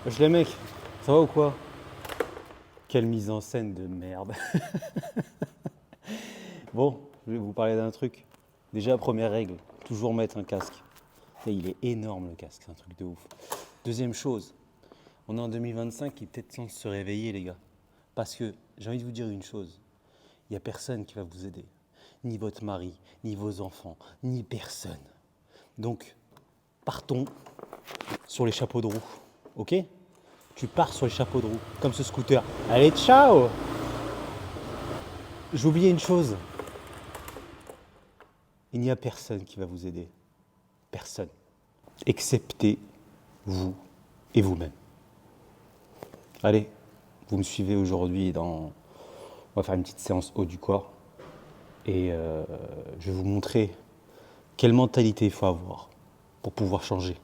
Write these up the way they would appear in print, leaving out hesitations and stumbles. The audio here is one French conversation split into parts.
Wesh les mecs, ça va ou quoi? Quelle mise en scène de merde. Bon, je vais vous parler d'un truc. Déjà, première règle, toujours mettre un casque. Et il est énorme le casque, c'est un truc de ouf. Deuxième chose, on est en 2025, il est peut-être temps de se réveiller les gars. Parce que j'ai envie de vous dire une chose, il n'y a personne qui va vous aider. Ni votre mari, ni vos enfants, ni personne. Donc, partons sur les chapeaux de roue, ok? Tu pars sur les chapeaux de roue, comme ce scooter. Allez, ciao! J'ai oublié une chose. Il n'y a personne qui va vous aider. Personne. Excepté vous et vous-même. Allez, vous me suivez aujourd'hui dans... On va faire une petite séance haut du corps. Et je vais vous montrer quelle mentalité il faut avoir pour pouvoir changer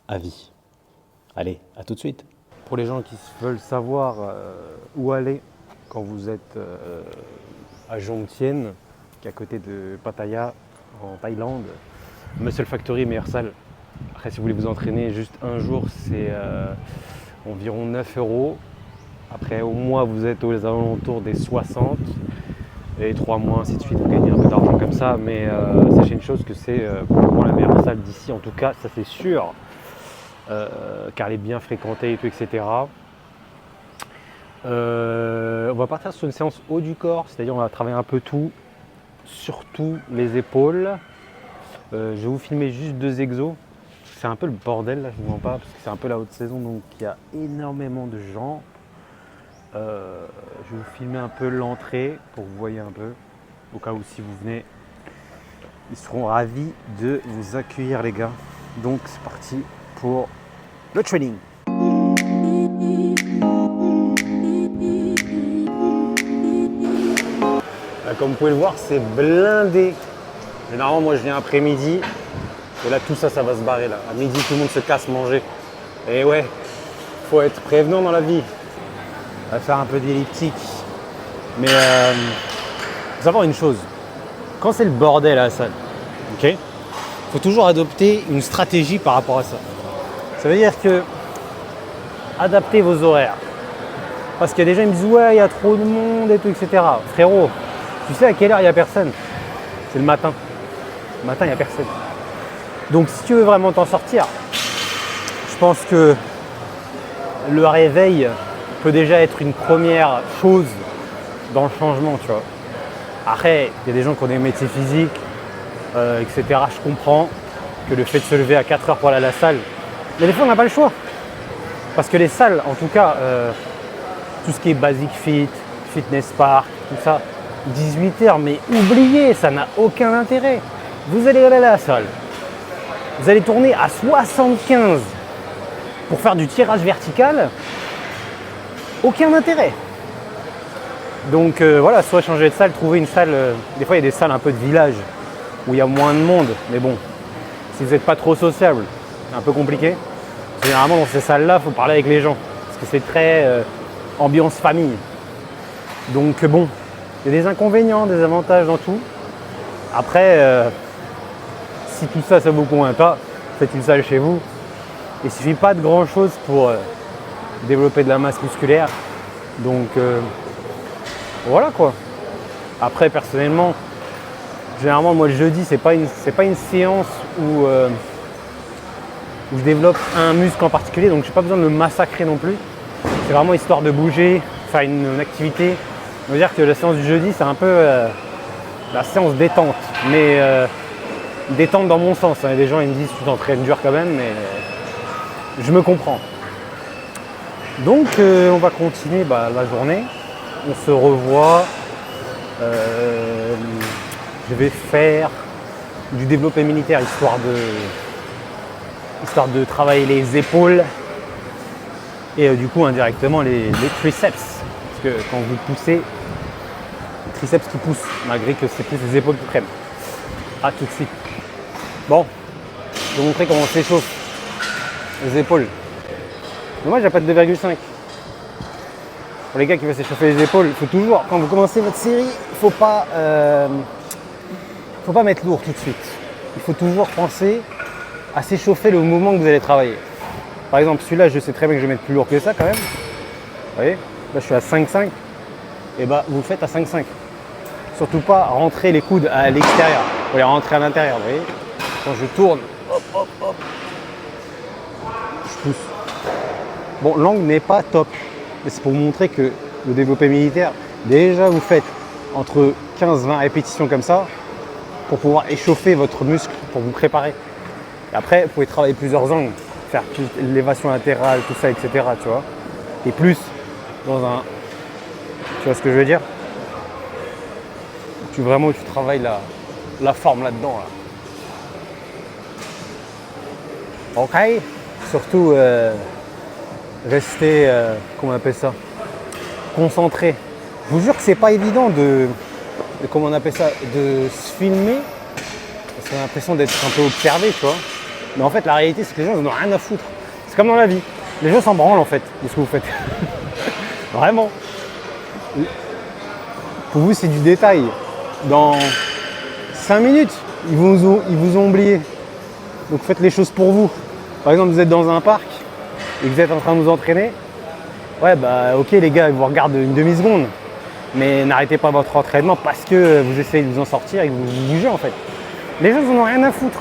à vie. Allez, à tout de suite. Pour les gens qui veulent savoir où aller quand vous êtes à Jomtien, qui est à côté de Pattaya, en Thaïlande, Muscle Factory, meilleure salle. Après, si vous voulez vous entraîner juste un jour, c'est environ 9 €. Après, au mois, vous êtes aux alentours des 60. Et 3 mois, ainsi de suite, vous gagnez un peu d'argent comme ça. Mais sachez une chose, que c'est pour le moment la meilleure salle d'ici, en tout cas, ça c'est sûr. Car elle est bien fréquentée et tout, etc. On va partir sur une séance haut du corps, c'est-à-dire on va travailler un peu tout, surtout les épaules. Je vais vous filmer juste 2 exos. C'est un peu le bordel là, je ne vous mens pas, parce que c'est un peu la haute saison, donc il y a énormément de gens. Je vais vous filmer un peu l'entrée pour que vous voyez un peu, au cas où si vous venez, ils seront ravis de vous accueillir les gars. Donc c'est parti pour le training. Comme vous pouvez le voir, c'est blindé. Généralement, moi je viens après-midi. Et là, tout ça, ça va se barrer là. À midi, tout le monde se casse manger. Et ouais, faut être prévenant dans la vie. On va faire un peu d'elliptique. Mais faut savoir une chose. Quand c'est le bordel à la salle, ok, faut toujours adopter une stratégie par rapport à ça. Ça veut dire que adaptez vos horaires. Parce qu'il y a des gens qui me disent ouais, il y a trop de monde et tout, etc. Frérot, tu sais à quelle heure il n'y a personne? C'est le matin. Le matin, il n'y a personne. Donc si tu veux vraiment t'en sortir, je pense que le réveil peut déjà être une première chose dans le changement, tu vois. Après, il y a des gens qui ont des métiers physiques, etc. Je comprends que le fait de se lever à 4 heures pour aller à la salle, mais des fois on n'a pas le choix. Parce que les salles, en tout cas, tout ce qui est Basic Fit, Fitness Park, tout ça, 18 heures, mais oubliez, ça n'a aucun intérêt. Vous allez aller à la salle, vous allez tourner à 75 pour faire du tirage vertical, aucun intérêt. Donc voilà, soit changer de salle, trouver une salle, des fois il y a des salles un peu de village où il y a moins de monde, mais bon, si vous n'êtes pas trop sociable, c'est un peu compliqué. Généralement dans ces salles-là, il faut parler avec les gens, parce que c'est très ambiance famille. Donc bon, il y a des inconvénients, des avantages dans tout. Après, si tout ça, ça vous convainc pas, faites une salle chez vous. Il ne suffit pas de grand-chose pour développer de la masse musculaire. Donc voilà quoi. Après, personnellement, généralement, moi le jeudi, c'est pas une séance où je développe un muscle en particulier, donc j'ai pas besoin de le massacrer non plus. C'est vraiment histoire de bouger, faire une activité. On va dire que la séance du jeudi, c'est un peu la séance détente, mais détente dans mon sens. Hein. Des gens ils me disent tu t'entraînes dur quand même, mais je me comprends. Donc on va continuer la journée. On se revoit. Je vais faire du développé militaire histoire de travailler les épaules et du coup indirectement les triceps. Parce que quand vous poussez, les triceps qui poussent, malgré que c'est plus les épaules qui prennent. A tout de suite. Bon, je vais vous montrer comment on s'échauffe les épaules. Mais moi j'ai pas de 2,5. Pour les gars qui veulent s'échauffer les épaules, il faut toujours, quand vous commencez votre série, il faut pas mettre lourd tout de suite. Il faut toujours penser à s'échauffer le mouvement que vous allez travailler. Par exemple, celui-là, je sais très bien que je vais mettre plus lourd que ça quand même. Vous voyez, là, je suis à 5,5. Et bah, vous le faites à 5,5. Surtout pas rentrer les coudes à l'extérieur. Vous les rentrer à l'intérieur, vous voyez. Quand je tourne, hop, hop, hop, je pousse. Bon, l'angle n'est pas top. Mais c'est pour vous montrer que le développé militaire, déjà vous faites entre 15-20 répétitions comme ça pour pouvoir échauffer votre muscle, pour vous préparer. Et après, vous pouvez travailler plusieurs angles, faire l'élévation latérale, tout ça, etc. Tu vois. Et plus dans un... Tu vois ce que je veux dire? Tu travailles la forme là-dedans. Là. Ok. Surtout, rester, comment on appelle ça? Concentré. Je vous jure que c'est pas évident comment on appelle ça, de se filmer. Parce qu'on a l'impression d'être un peu observé, tu vois. Mais en fait, la réalité, c'est que les gens, ils n'en ont rien à foutre. C'est comme dans la vie. Les gens s'en branlent, en fait, de ce que vous faites. Vraiment. Pour vous, c'est du détail. Dans 5 minutes, ils vous ont oublié. Donc, faites les choses pour vous. Par exemple, vous êtes dans un parc et que vous êtes en train de vous entraîner. Ouais, bah, ok, les gars, ils vous regardent une demi-seconde. Mais n'arrêtez pas votre entraînement parce que vous essayez de vous en sortir et que vous bougez, en fait. Les gens, ils n'en ont rien à foutre.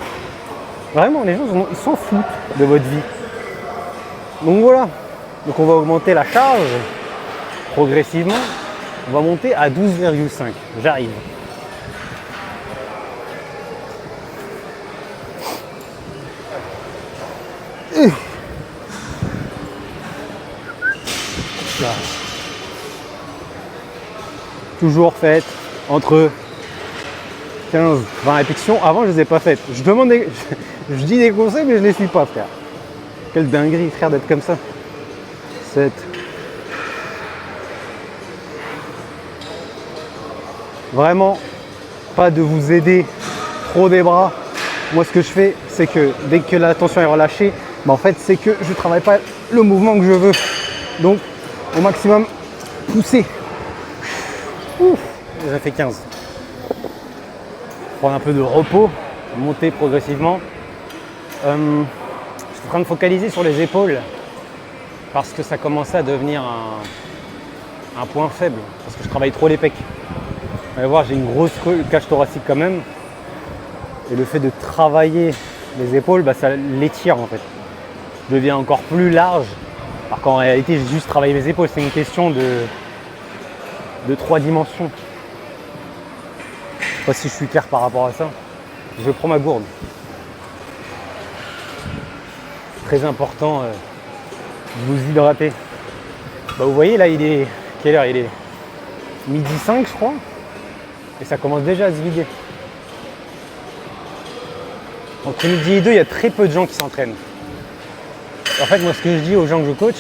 Vraiment, les gens, ils s'en foutent de votre vie. Donc voilà. Donc on va augmenter la charge progressivement. On va monter à 12,5. J'arrive. Là. Toujours faites entre 15-20 répétitions. Avant, je ne les ai pas faites. Je dis des conseils, mais je ne les suis pas, frère. Quelle dinguerie, frère, d'être comme ça. 7. Vraiment, pas de vous aider trop des bras. Moi, ce que je fais, c'est que dès que la tension est relâchée, en fait, c'est que je ne travaille pas le mouvement que je veux. Donc, au maximum, pousser. Ouf, j'ai fait 15. Prendre un peu de repos, monter progressivement. Je suis en train de focaliser sur les épaules parce que ça commençait à devenir un point faible, parce que je travaille trop les pecs. Vous allez voir, j'ai une grosse cage thoracique quand même. Et le fait de travailler les épaules, bah, ça l'étire en fait. Je deviens encore plus large. Alors qu'en réalité, j'ai juste travaillé mes épaules. C'est une question de 3 dimensions. Je ne sais pas si je suis clair par rapport à ça. Je prends ma gourde. Très important de vous hydrater. Bah, vous voyez là, il est quelle heure? Il est midi 5 je crois. Et ça commence déjà à se vider. Entre midi et 2, il y a très peu de gens qui s'entraînent. En fait, moi, ce que je dis aux gens que je coach,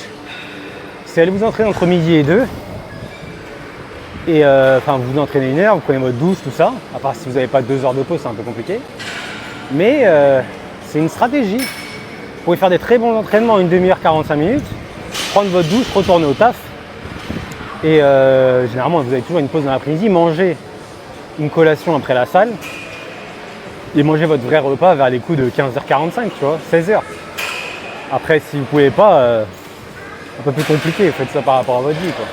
c'est allez vous entraîner entre midi et 2. Et vous vous entraînez 1 heure, vous prenez votre douche, tout ça. À part si vous n'avez pas 2 heures de pause, c'est un peu compliqué. Mais c'est une stratégie. Vous pouvez faire des très bons entraînements, 1 demi-heure, 45 minutes. Prendre votre douche, retourner au taf. Et généralement, vous avez toujours une pause dans l'après-midi. Manger une collation après la salle. Et manger votre vrai repas vers les coups de 15h45, tu vois, 16h. Après, si vous ne pouvez pas, un peu plus compliqué, faites ça par rapport à votre vie, quoi.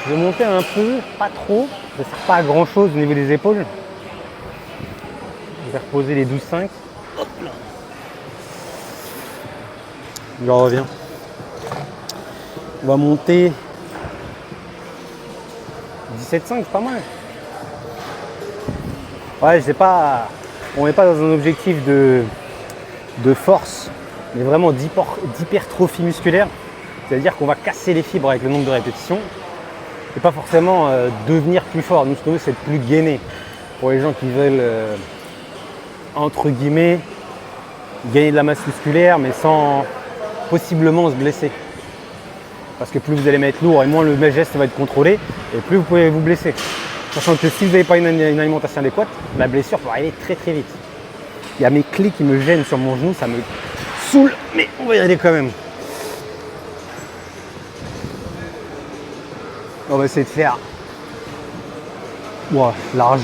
Je vais monter un peu, pas trop, ça ne sert pas à grand chose au niveau des épaules. Je vais reposer les 12,5. Hop là. Je reviens. On va monter 17,5, c'est pas mal. Ouais, je sais pas, on n'est pas dans un objectif de force, mais vraiment d'hypertrophie musculaire. C'est-à-dire qu'on va casser les fibres avec le nombre de répétitions et pas forcément devenir plus fort. Nous, ce que nous, c'est être plus gainé. Pour les gens qui veulent, entre guillemets, gagner de la masse musculaire, mais sans possiblement se blesser. Parce que plus vous allez mettre lourd et moins le geste va être contrôlé, et plus vous pouvez vous blesser. Sachant que si vous n'avez pas une alimentation adéquate, la blessure peut arriver très très vite. Il y a mes clés qui me gênent sur mon genou, ça me saoule, mais on va y aller quand même. On va essayer de faire large.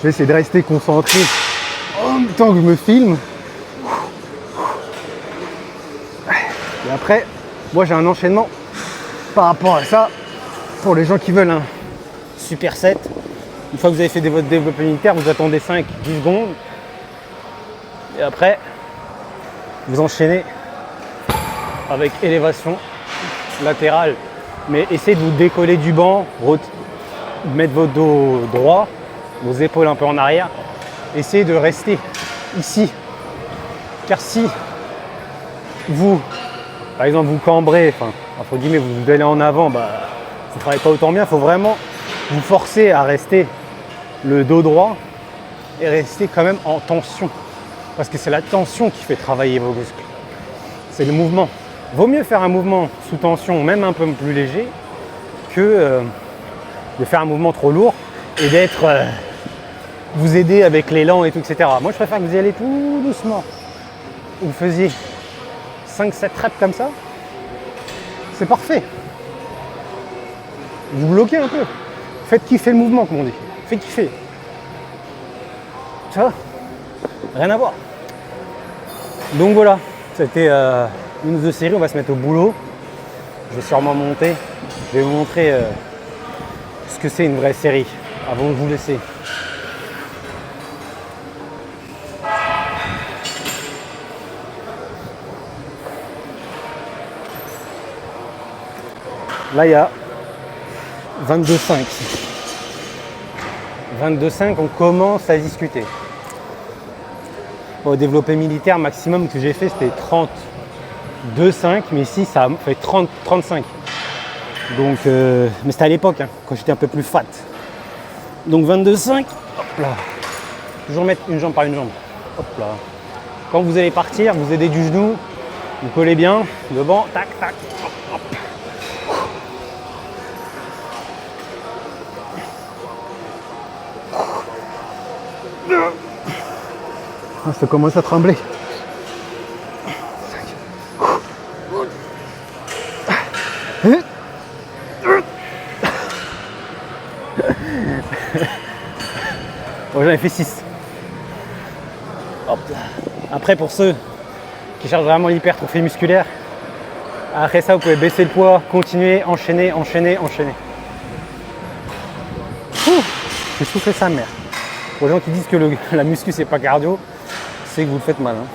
Je vais essayer de rester concentré en même temps que je me filme. Et après, moi j'ai un enchaînement par rapport à ça pour les gens qui veulent un superset. Une fois que vous avez fait votre développé militaire, vous attendez 5-10 secondes. Et après, vous enchaînez avec élévation latérale. Mais essayez de vous décoller du banc, mettre votre dos droit, vos épaules un peu en arrière. Essayez de rester ici. Car si vous, par exemple, vous cambrez, enfin, entre guillemets, vous allez en avant, bah, ça ne travaille pas autant bien. Il faut vraiment vous forcer à rester le dos droit et rester quand même en tension. Parce que c'est la tension qui fait travailler vos muscles. C'est le mouvement. Vaut mieux faire un mouvement sous tension, même un peu plus léger, que de faire un mouvement trop lourd et d'être vous aider avec l'élan et tout, etc. Moi, je préfère que vous y allez tout doucement. Vous faisiez 5-7 reps comme ça. C'est parfait. Vous bloquez un peu. Faites kiffer le mouvement, comme on dit. Faites kiffer. Ça va ? Rien à voir. Donc voilà, c'était une ou deux séries. On va se mettre au boulot. Je vais sûrement monter. Je vais vous montrer ce que c'est une vraie série avant de vous laisser. Là, il y a 22,5. 22,5, on commence à discuter. Au développé militaire, maximum que j'ai fait, c'était 32,5, mais ici, ça fait 35. Donc, mais c'était à l'époque, hein, quand j'étais un peu plus fat. Donc 22,5, hop là. Toujours mettre une jambe par une jambe. Hop là. Quand vous allez partir, vous aidez du genou, vous collez bien, devant, tac, tac, hop, hop. Ça commence à trembler. Bon, j'en ai fait 6. Hop là. Après, pour ceux qui cherchent vraiment l'hypertrophie musculaire, après ça, vous pouvez baisser le poids, continuer, enchaîner, enchaîner, enchaîner. J'ai soufflé sa mère. Pour les gens qui disent que la muscu c'est pas cardio, c'est que vous le faites mal. Hein.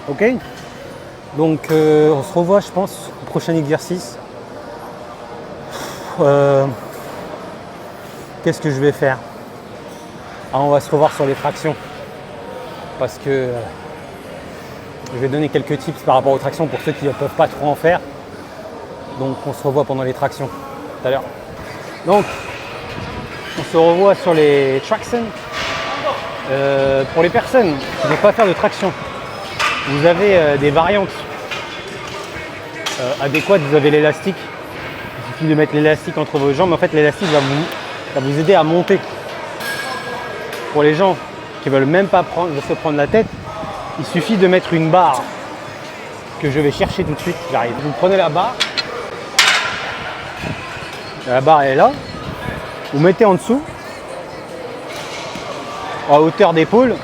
Ok. Donc on se revoit, je pense, au prochain exercice. Qu'est-ce que je vais faire? On va se revoir sur les tractions. Parce que je vais donner quelques tips par rapport aux tractions pour ceux qui ne peuvent pas trop en faire. Donc on se revoit pendant les tractions tout à l'heure. Donc on se revoit sur les tractions. Pour les personnes qui ne veulent pas faire de traction, vous avez des variantes adéquates. Vous avez l'élastique. Il suffit de mettre l'élastique entre vos jambes. En fait, l'élastique va vous aider à monter. Pour les gens qui ne veulent même pas se prendre la tête, il suffit de mettre une barre que je vais chercher tout de suite. J'arrive. Vous prenez la barre est là. Vous mettez en dessous, à hauteur d'épaule,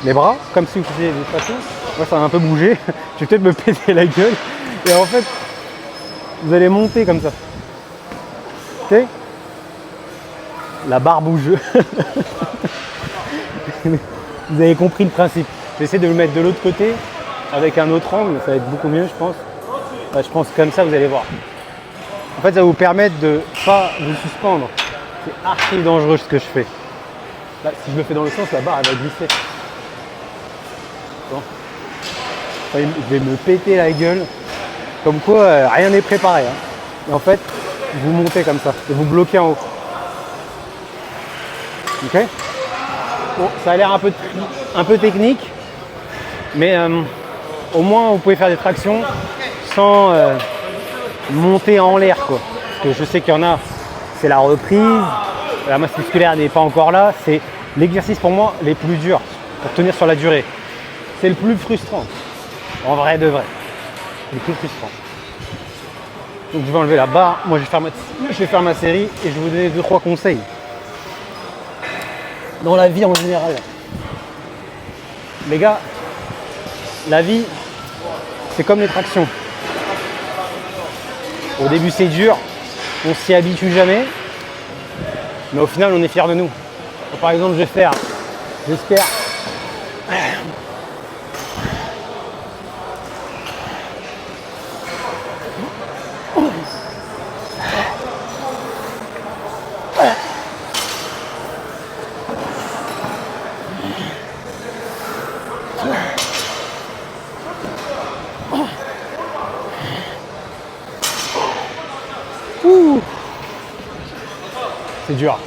les bras, comme si vous faisiez des tractions. Moi, ça va un peu bouger. Je vais peut-être me péter la gueule. Et en fait, vous allez monter comme ça. Ok ? La barre bouge. Vous avez compris le principe. J'essaie de le mettre de l'autre côté avec un autre angle. Ça va être beaucoup mieux, je pense. Enfin, je pense comme ça, vous allez voir. En fait, ça va vous permettre de ne pas vous suspendre. C'est archi dangereux ce que je fais. Là, si je le fais dans le sens, la barre elle va glisser. Bon. Enfin, je vais me péter la gueule. Comme quoi, rien n'est préparé. Hein. Et en fait, vous montez comme ça et vous bloquez en haut. Ok ? Bon, ça a l'air un peu technique, mais au moins vous pouvez faire des tractions sans monter en l'air, quoi. Parce que je sais qu'il y en a, c'est la reprise, la masse musculaire n'est pas encore là. C'est l'exercice pour moi les plus durs pour tenir sur la durée. C'est le plus frustrant, en vrai de vrai. Le plus frustrant. Donc je vais enlever la barre, moi je vais faire ma série et je vais vous donner 2-3 conseils. dans la vie en général. Les gars, la vie, c'est comme les tractions. Au début, c'est dur, on s'y habitue jamais, mais au final, on est fiers de nous. Donc, par exemple, je vais faire, j'espère, c'est dur.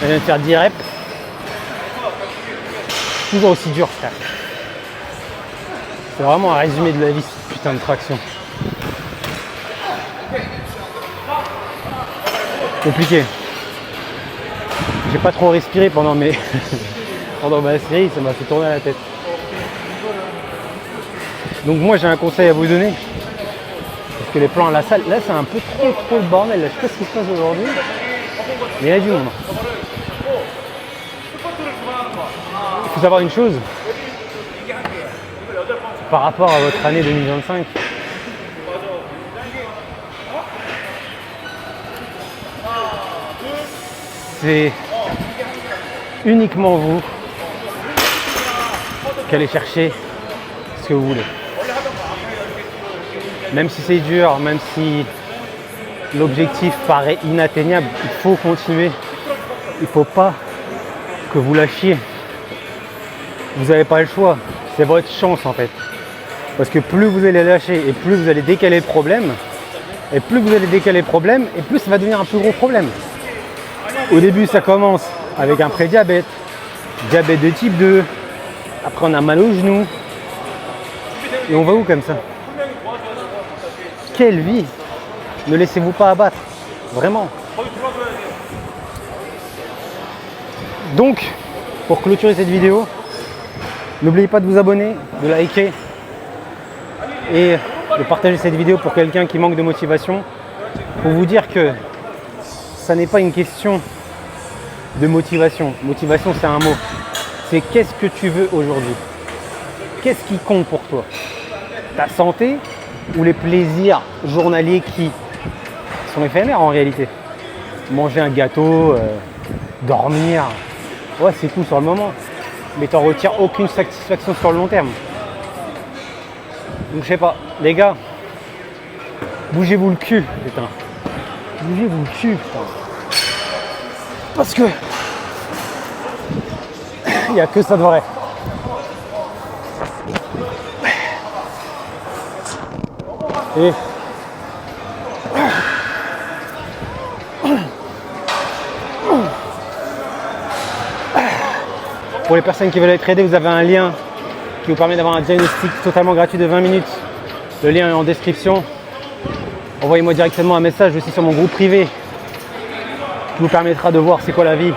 Je viens de faire 10 reps. Toujours aussi dur, frère. C'est vraiment un résumé de la vie, cette putain de traction. Compliqué. J'ai pas trop respiré pendant pendant ma série, ça m'a fait tourner la tête. Donc moi j'ai un conseil à vous donner. Parce que les plans à la salle, là c'est un peu trop le bordel. Là, je sais pas ce qui se passe aujourd'hui. Mais il y a du monde. Il faut savoir une chose. Par rapport à votre année 2025. C'est uniquement vous qui allez chercher ce que vous voulez. Même si c'est dur, même si l'objectif paraît inatteignable, il faut continuer. Il ne faut pas que vous lâchiez. Vous n'avez pas le choix. C'est votre chance en fait. Parce que plus vous allez lâcher et plus vous allez décaler le problème, et plus vous allez décaler le problème, et plus ça va devenir un plus gros problème. Au début, ça commence avec un prédiabète, diabète de type 2, après on a mal au genou, et on va où comme ça? Quelle vie! Ne laissez-vous pas abattre, vraiment. Donc, pour clôturer cette vidéo, n'oubliez pas de vous abonner, de liker et de partager cette vidéo pour quelqu'un qui manque de motivation, pour vous dire que ça n'est pas une question de motivation. Motivation, c'est un mot. C'est qu'est-ce que tu veux aujourd'hui? Qu'est-ce qui compte pour toi? Ta santé ou les plaisirs journaliers qui sont éphémères en réalité? Manger un gâteau, dormir, ouais c'est cool sur le moment, mais t'en retires aucune satisfaction sur le long terme. Donc je sais pas, les gars, bougez-vous le cul, putain. Bougez-vous le cul, putain. Parce que il n'y a que ça de vrai. Et pour les personnes qui veulent être aidées, vous avez un lien qui vous permet d'avoir un diagnostic totalement gratuit de 20 minutes. Le lien est en description. Envoyez-moi directement un message aussi sur mon groupe privé qui vous permettra de voir c'est quoi la vie.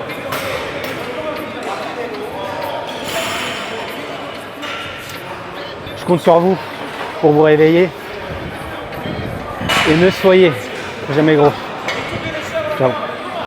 Je compte sur vous pour vous réveiller. Et ne soyez jamais gros. Ciao.